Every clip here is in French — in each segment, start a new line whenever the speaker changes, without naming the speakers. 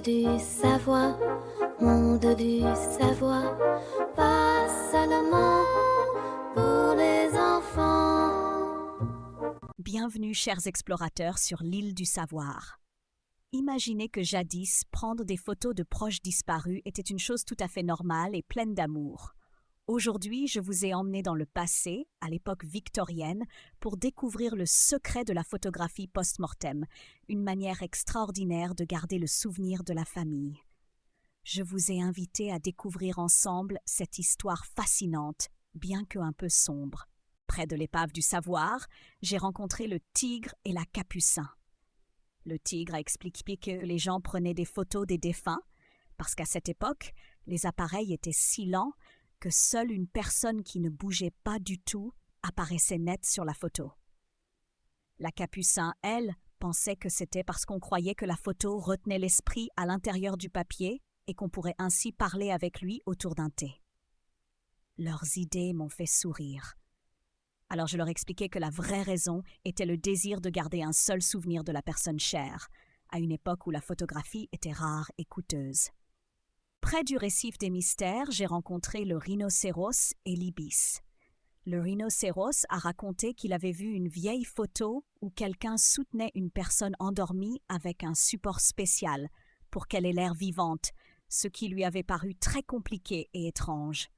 du Savoie, monde du Savoie, pas seulement pour les enfants.
Bienvenue, chers explorateurs, sur l'île du Savoir. Imaginez que jadis, prendre des photos de proches disparus était une chose tout à fait normale et pleine d'amour. Aujourd'hui, je vous ai emmené dans le passé, à l'époque victorienne, pour découvrir le secret de la photographie post-mortem, une manière extraordinaire de garder le souvenir de la famille. Je vous ai invité à découvrir ensemble cette histoire fascinante, bien que un peu sombre. Près de l'épave du Savoir, j'ai rencontré le tigre et la capucin. Le tigre a expliqué que les gens prenaient des photos des défunts, parce qu'à cette époque, les appareils étaient si lents que seule une personne qui ne bougeait pas du tout apparaissait nette sur la photo. La capucin, elle, pensait que c'était parce qu'on croyait que la photo retenait l'esprit à l'intérieur du papier et qu'on pourrait ainsi parler avec lui autour d'un thé. Leurs idées m'ont fait sourire. Alors je leur expliquai que la vraie raison était le désir de garder un seul souvenir de la personne chère, à une époque où la photographie était rare et coûteuse. Près du récif des mystères, j'ai rencontré le rhinocéros et l'ibis. Le rhinocéros a raconté qu'il avait vu une vieille photo où quelqu'un soutenait une personne endormie avec un support spécial pour qu'elle ait l'air vivante, ce qui lui avait paru très compliqué et étrange.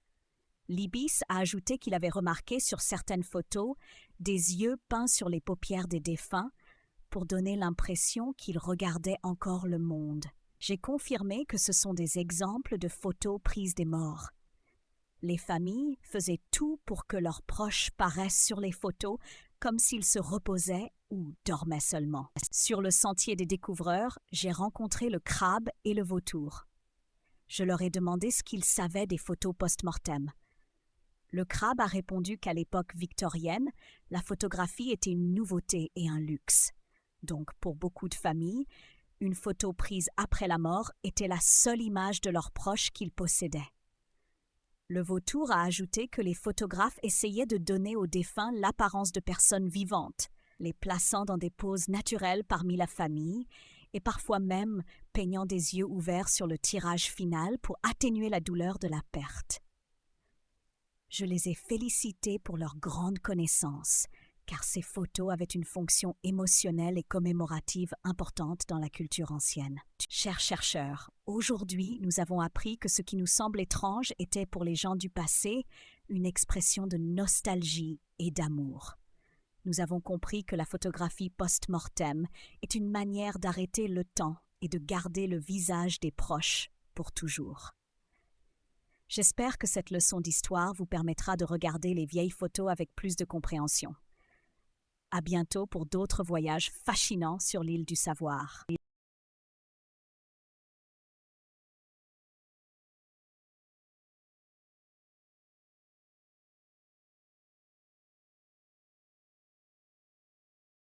L'ibis a ajouté qu'il avait remarqué sur certaines photos des yeux peints sur les paupières des défunts pour donner l'impression qu'ils regardaient encore le monde. J'ai confirmé que ce sont des exemples de photos prises des morts. Les familles faisaient tout pour que leurs proches paraissent sur les photos comme s'ils se reposaient ou dormaient seulement. Sur le sentier des découvreurs, j'ai rencontré le crabe et le vautour. Je leur ai demandé ce qu'ils savaient des photos post-mortem. Le crabe a répondu qu'à l'époque victorienne, la photographie était une nouveauté et un luxe. Donc, pour beaucoup de familles, une photo prise après la mort était la seule image de leurs proches qu'ils possédaient. Le vautour a ajouté que les photographes essayaient de donner aux défunts l'apparence de personnes vivantes, les plaçant dans des poses naturelles parmi la famille et parfois même peignant des yeux ouverts sur le tirage final pour atténuer la douleur de la perte. Je les ai félicités pour leur grande connaissance, car ces photos avaient une fonction émotionnelle et commémorative importante dans la culture ancienne. Chers chercheurs, aujourd'hui, nous avons appris que ce qui nous semble étrange était pour les gens du passé une expression de nostalgie et d'amour. Nous avons compris que la photographie post-mortem est une manière d'arrêter le temps et de garder le visage des proches pour toujours. J'espère que cette leçon d'histoire vous permettra de regarder les vieilles photos avec plus de compréhension. À bientôt pour d'autres voyages fascinants sur l'île du Savoir.